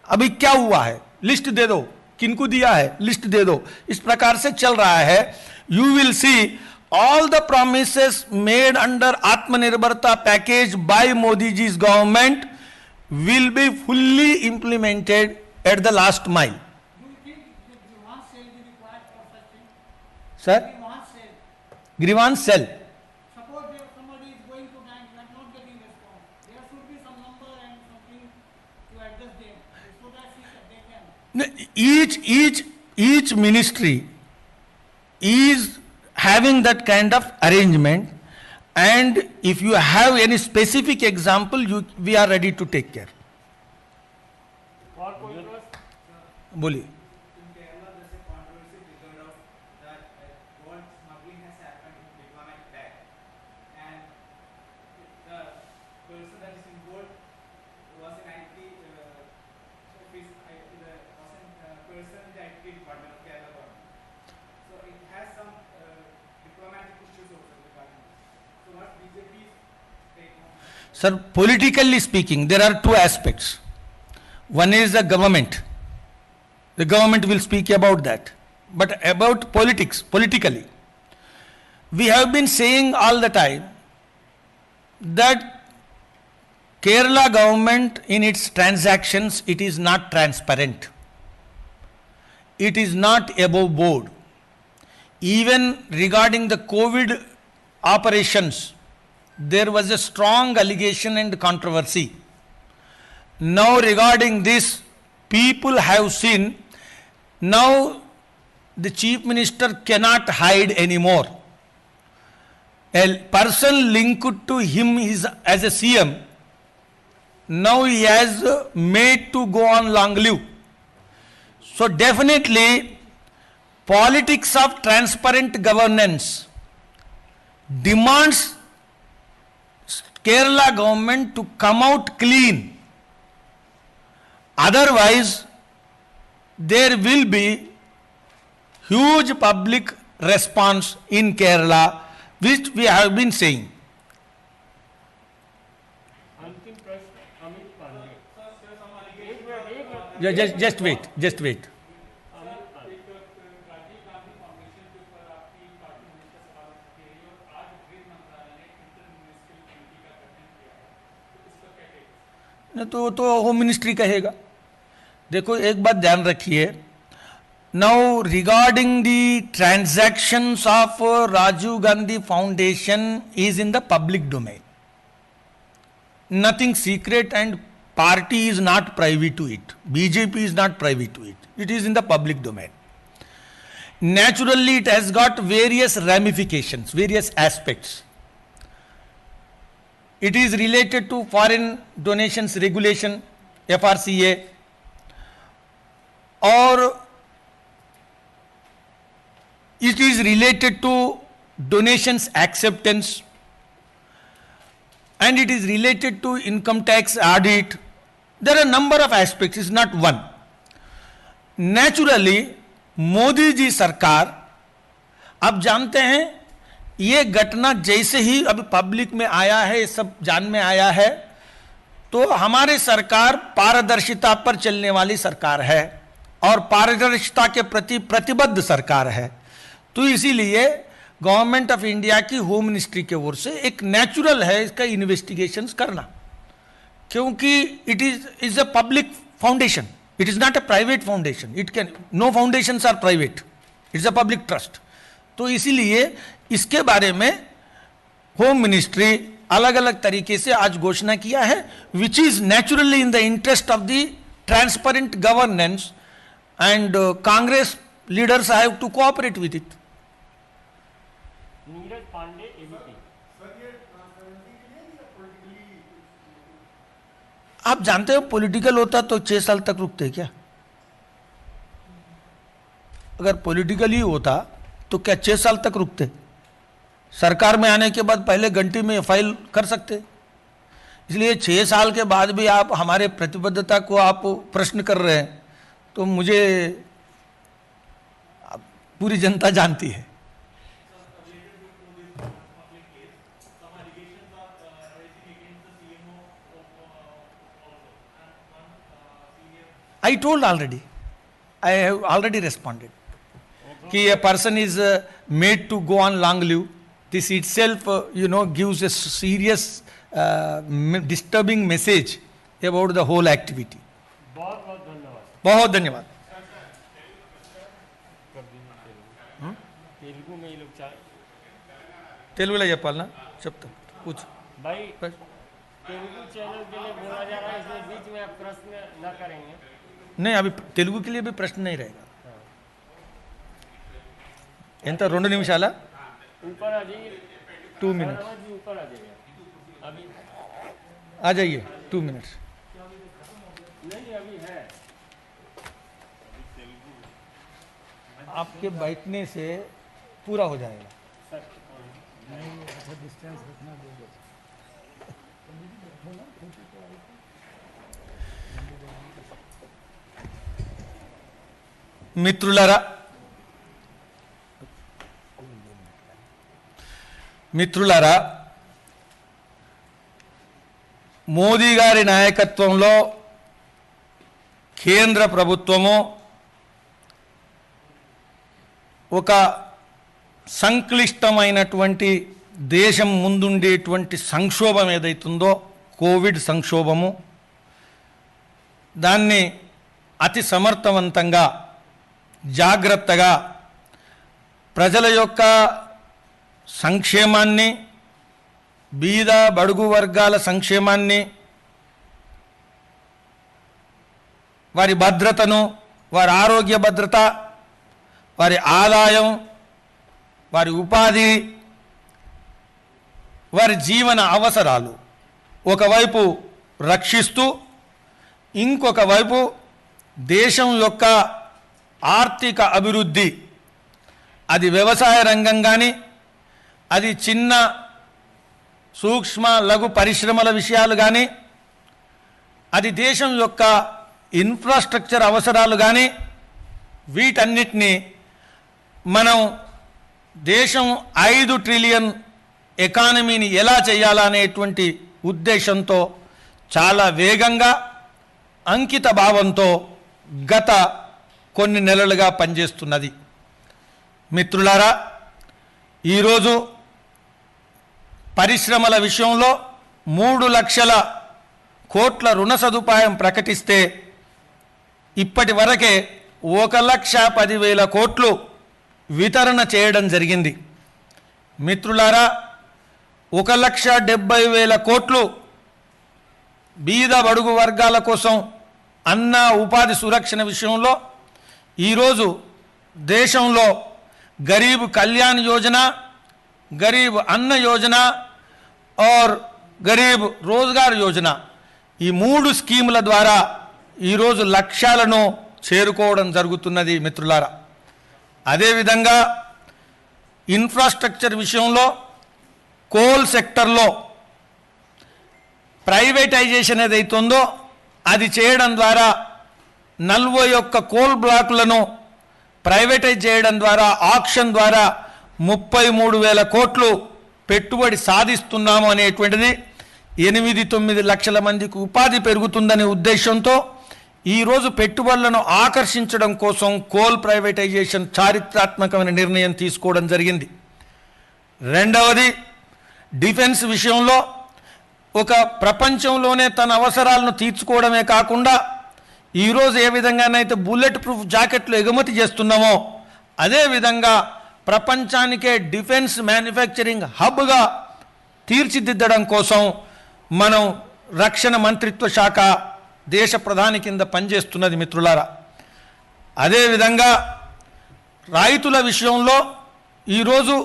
अभी क्या हुआ है, लिस्ट दे दो, किनको दिया है लिस्ट दे दो, इस प्रकार से चल रहा है। You will see all the promises made under Atmanirbharta package by Modi ji's government will be fully implemented at the last mile. Do you think that demand shall be required for such things? Sir? Demand shall grievance cell. Suppose somebody is going to bank but not getting response. There should be some number and something to address them so that they can. Each ministry is having that kind of arrangement, and if you have any specific example, we are ready to take care. और कोई प्रश्न? बोलिए. In Kerala, there's a controversy because of that gold smuggling has happened in diplomatic bag, and the person that is involved was an IT person in the IT department of Kerala government. So it has some diplomatic issues also regarding this. So what BJP's take on? Sir, politically speaking, there are two aspects. One is the government. The government will speak about that. But about politics, politically, we have been saying all the time that Kerala government in its transactions, it is not transparent. It is not above board. Even regarding the COVID operations, there was a strong allegation and controversy. Now regarding this, people have seen, now the chief minister cannot hide anymore. A person linked to him is as a CM, now he has made to go on long leave. So definitely politics of transparent governance demands Kerala government to come out clean. Otherwise, there will be huge public response in Kerala, which we have been saying. अंतिम प्रश्न अमित पांडे. Just wait. अमित पांडे. न तो होम मिनिस्ट्री कहेगा. देखो एक बात ध्यान रखिए. Now regarding the transactions of Rajiv Gandhi foundation is in the public domain. Nothing secret, and party is not privy to it. BJP is not privy to it. It is in the public domain. Naturally, it has got various ramifications, various aspects. It is related to foreign donations regulation, FRCA, or it is related to donations acceptance, and it is related to income tax audit. There are a number of aspects, it's not one. Naturally, Modi ji सरकार, अब जानते हैं ये घटना जैसे ही अभी पब्लिक में आया है, ये सब जान में आया है, तो हमारे सरकार पारदर्शिता पर चलने वाली सरकार है और पारदर्शिता के प्रति प्रतिबद्ध सरकार है. तो इसीलिए गवर्नमेंट ऑफ इंडिया की होम मिनिस्ट्री के ओर से एक नेचुरल है इसका इन्वेस्टिगेशंस करना, क्योंकि it is a public foundation, it is not a private foundation. It can, no foundations are private, it's a public trust. तो इसीलिए इसके बारे में होम मिनिस्ट्री अलग अलग तरीके से आज घोषणा किया है, which is naturally in the interest of the transparent governance, and Congress leaders have to cooperate with it. Neeraj Pandey ABP. आप जानते हो पॉलिटिकल होता तो 6 साल तक रुकते क्या? अगर पॉलिटिकल ही होता तो क्या 6 साल तक रुकते? सरकार में आने के बाद पहले घंटे में फाइल कर सकते. इसलिए 6 साल के बाद भी आप हमारे प्रतिबद्धता को आप प्रश्न कर रहे हैं, तो मुझे पूरी जनता जानती है. I told already. I have already responded. कि a person is made to go on long leave. This itself, gives a serious disturbing message about the whole activity. बहुत बहुत धन्यवाद. बहुत धन्यवाद. तेलुगु में ये लोग चाहे తెలుగులో చెప్పాలనా చెప్తా కూర్చో भाई तेलुगु चैनल के लिए बोला जा रहा है, इसमें बीच में आप प्रश्न न करेंगे। नहीं अभी तेलुगु के लिए भी प्रश्न नहीं रहेगा ఎంత 2 నిమిషాలా ऊपर आ जाइए 2 मिनट जी, ऊपर आ जाइए अभी। आ जाइए 2 मिनट नहीं अभी है। आपके बैठने से पूरा हो जाएगा మిత్రులారా మిత్రులారా మోదీ గారి నాయకత్వంలో కేంద్ర ప్రభుత్వము ఒక సంక్లిష్టమైనటువంటి దేశం ముందుండేటువంటి సంక్షోభం ఏదైతుందో కోవిడ్ సంక్షోభము దాన్ని అతి సమర్థవంతంగా జాగ్రత్తగా ప్రజల యొక్క సంక్షేమాన్ని బీద బడుగు వర్గాల సంక్షేమాన్ని వారి భద్రతను వారి ఆరోగ్య భద్రత వారి ఆదాయం వారి ఉపాధి వారి జీవన అవసరాలు ఒకవైపు రక్షిస్తూ ఇంకొక వైపు దేశం యొక్క ఆర్థిక అభివృద్ధి అది వ్యవసాయ రంగం కానీ అది చిన్న సూక్ష్మ లఘు పరిశ్రమల విషయాలు కానీ అది దేశం యొక్క ఇన్ఫ్రాస్ట్రక్చర్ అవసరాలు కానీ వీటన్నిటినీ మనం దేశం 5 ట్రిలియన్ ఎకానమీని ఎలా చేయాలనేటువంటి ఉద్దేశంతో చాలా వేగంగా అంకిత భావంతో గత కొన్ని నెలలుగా పనిచేస్తున్నది. మిత్రులారా ఈరోజు పరిశ్రమల విషయంలో 3 లక్షల కోట్ల రుణ సదుపాయం ప్రకటిస్తే ఇప్పటి వరకే 1,10,000 కోట్లు వితరణ చేయడం జరిగింది. మిత్రులారా 1,70,000 కోట్లు బీద బడుగు వర్గాల కోసం అన్న ఉపాధి సురక్షణ విషయంలో ఈరోజు దేశంలో గరీబ్ కళ్యాణ్ యోజన, గరీబ్ అన్న యోజన और గరీబ్ రోజ్గార్ యోజన ఈ 3 స్కీముల ద్వారా ఈరోజు లక్ష్యాలను చేరుకోవడం జరుగుతున్నది. మిత్రులారా అదేవిధంగా ఇన్ఫ్రాస్ట్రక్చర్ విషయంలో కోల్ సెక్టర్లో ప్రైవేటైజేషన్ ఏదైతుందో అది చేయడం ద్వారా 41 కోల్ బ్లాకులను ప్రైవేటైజ్ చేయడం ద్వారా ఆక్షన్ ద్వారా 33,000 కోట్లు పెట్టుబడి సాధిస్తున్నాము అనేటువంటిది 8-9 లక్షల మందికి ఉపాధి పెరుగుతుందనే ఉద్దేశంతో ఈరోజు పెట్టుబడులను ఆకర్షించడం కోసం కోల్ ప్రైవేటైజేషన్ చారిత్రాత్మకమైన నిర్ణయం తీసుకోవడం జరిగింది. రెండవది డిఫెన్స్ విషయంలో ఒక ప్రపంచంలోనే తన అవసరాలను తీర్చుకోవడమే కాకుండా ఈరోజు ఏ విధంగానైతే బుల్లెట్ ప్రూఫ్ జాకెట్లు ఎగుమతి చేస్తున్నామో అదేవిధంగా ప్రపంచానికే డిఫెన్స్ మ్యానుఫ్యాక్చరింగ్ హబ్గా తీర్చిదిద్దడం కోసం మనం రక్షణ మంత్రిత్వ శాఖ దేశ ప్రధాని కింద పనిచేస్తున్నది. మిత్రులారా అదేవిధంగా రైతుల విషయంలో ఈరోజు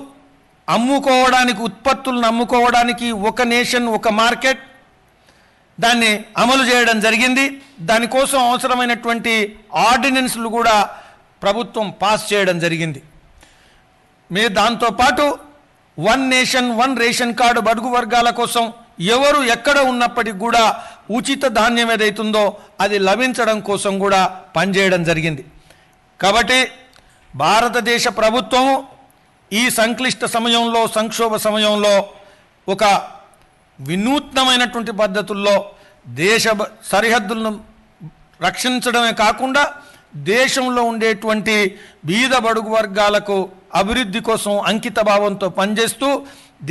అమ్ముకోవడానికి ఉత్పత్తులను అమ్ముకోవడానికి ఒక నేషన్ ఒక మార్కెట్ దాన్ని అమలు చేయడం జరిగింది. దానికోసం అవసరమైనటువంటి ఆర్డినెన్స్లు కూడా ప్రభుత్వం పాస్ చేయడం జరిగింది. దాంతోపాటు 1 నేషన్ 1 రేషన్ కార్డు బడుగు వర్గాల కోసం ఎవరు ఎక్కడ ఉన్నప్పటికీ కూడా ఉచిత ధాన్యం ఏదైతుందో అది లభించడం కోసం కూడా పనిచేయడం జరిగింది. కాబట్టి భారతదేశ ప్రభుత్వం ఈ సంక్లిష్ట సమయంలో సంక్షోభ సమయంలో ఒక వినూత్నమైనటువంటి పద్ధతుల్లో దేశ సరిహద్దులను రక్షించడమే కాకుండా దేశంలో ఉండేటువంటి బీద బడుగు వర్గాలకు అభివృద్ధి కోసం అంకిత భావంతో పనిచేస్తూ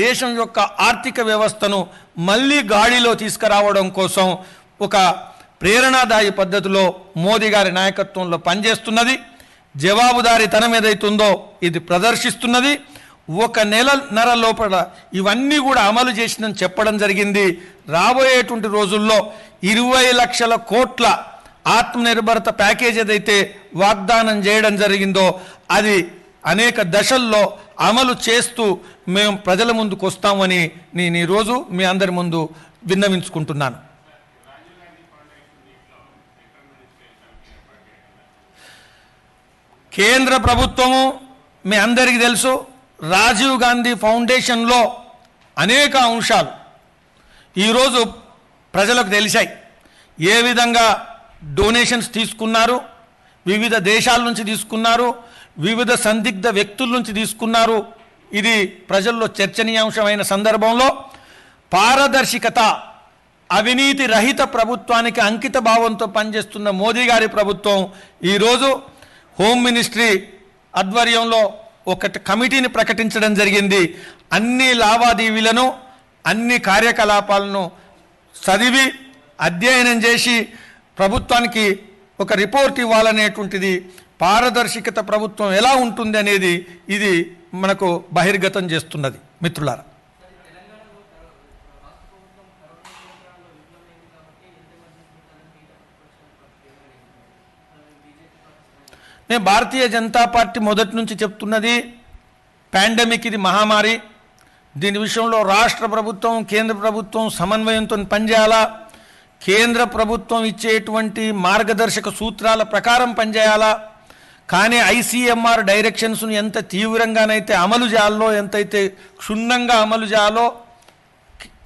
దేశం యొక్క ఆర్థిక వ్యవస్థను మళ్ళీ గాడిలో తీసుకురావడం కోసం ఒక ప్రేరణాదాయి పద్ధతిలో మోదీ గారి నాయకత్వంలో పనిచేస్తున్నది. జవాబుదారీతనం ఏదైతుందో ఇది ప్రదర్శిస్తున్నది. ఒక నెలన్నర లోపల ఇవన్నీ కూడా అమలు చేసిందని చెప్పడం జరిగింది. రాబోయేటువంటి రోజుల్లో 20 లక్షల కోట్ల ఆత్మనిర్భరత ప్యాకేజ్ ఏదైతే వాగ్దానం చేయడం జరిగిందో అది అనేక దశల్లో అమలు చేస్తూ మేము ప్రజల ముందుకు వస్తామని నేను ఈరోజు మీ అందరి ముందు విన్నవించుకుంటున్నాను. కేంద్ర ప్రభుత్వము మీ అందరికీ తెలుసు, రాజీవ్ గాంధీ ఫౌండేషన్లో అనేక అంశాలు ఈరోజు ప్రజలకు తెలిసాయి. ఏ విధంగా డొనేషన్స్ తీసుకున్నారు, వివిధ దేశాల నుంచి తీసుకున్నారు, వివిధ సందిగ్ధ వ్యక్తుల నుంచి తీసుకున్నారు. ఇది ప్రజల్లో చర్చనీయాంశమైన సందర్భంలో పారదర్శకత, అవినీతి రహిత ప్రభుత్వానికి అంకిత భావంతో పనిచేస్తున్న మోదీ గారి ప్రభుత్వం ఈరోజు హోమ్ మినిస్ట్రీ ఆధ్వర్యంలో ఒక కమిటీని ప్రకటించడం జరిగింది. అన్ని లావాదేవీలను, అన్ని కార్యకలాపాలను చదివి అధ్యయనం చేసి ప్రభుత్వానికి ఒక రిపోర్ట్ ఇవ్వాలనేటువంటిది, పారదర్శకత ప్రభుత్వం ఎలా ఉంటుంది అనేది ఇది మనకు బహిర్గతం చేస్తున్నది. మిత్రులారా, నేను భారతీయ జనతా పార్టీ మొదటి నుంచి చెప్తున్నది, పాండమిక్ ఇది మహమ్మారి. దీని విషయంలో రాష్ట్ర ప్రభుత్వం, కేంద్ర ప్రభుత్వం సమన్వయంతో పనిచేయాలా. కేంద్ర ప్రభుత్వం ఇచ్చేటువంటి మార్గదర్శక సూత్రాల ప్రకారం పనిచేయాలా. కానీ ఐసీఎంఆర్ డైరెక్షన్స్ను ఎంత తీవ్రంగానైతే అమలు చేయాలో, ఎంతైతే క్షుణ్ణంగా అమలు చేయాలో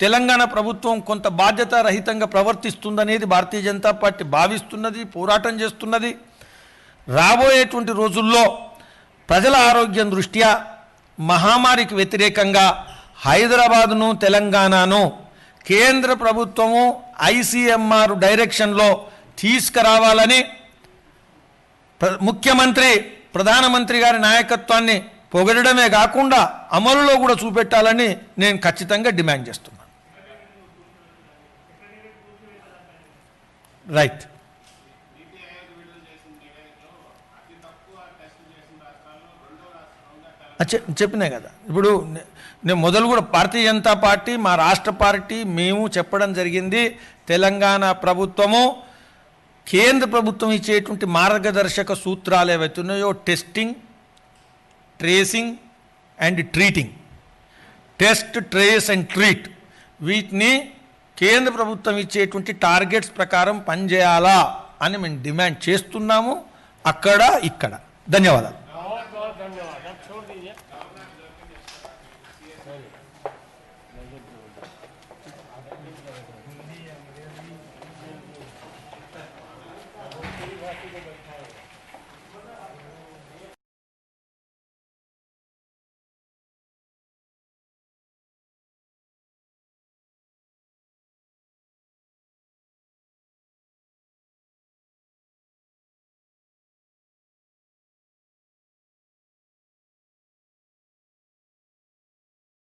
తెలంగాణ ప్రభుత్వం కొంత బాధ్యత రహితంగా ప్రవర్తిస్తుందనేది భారతీయ జనతా పార్టీ భావిస్తున్నది, పోరాటం చేస్తున్నది. రాబోయేటువంటి రోజుల్లో ప్రజల ఆరోగ్యం దృష్ట్యా మహమ్మారికి వ్యతిరేకంగా హైదరాబాదును, తెలంగాణను కేంద్ర ప్రభుత్వము ఐసీఎంఆర్ డైరెక్షన్లో తీసుకురావాలని ముఖ్యమంత్రి, ప్రధానమంత్రి గారి నాయకత్వాన్ని పొగడమే కాకుండా అమలులో కూడా చూపెట్టాలని నేను ఖచ్చితంగా డిమాండ్ చేస్తున్నాను. రైట్, చెప్పినా కదా. ఇప్పుడు నేను మొదలు కూడా భారతీయ జనతా పార్టీ, మా రాష్ట్ర పార్టీ, మేము చెప్పడం జరిగింది, తెలంగాణ ప్రభుత్వము కేంద్ర ప్రభుత్వం ఇచ్చేటువంటి మార్గదర్శక సూత్రాలు ఏవైతున్నాయో testing, tracing and treating, test, trace and treat, వీటిని కేంద్ర ప్రభుత్వం ఇచ్చేటువంటి టార్గెట్స్ ప్రకారం పనిచేయాలా అని మేము డిమాండ్ చేస్తున్నాము, అక్కడ ఇక్కడ. ధన్యవాదాలు. बहुत बहुत धन्यवाद. अब छोड़ दीजिए.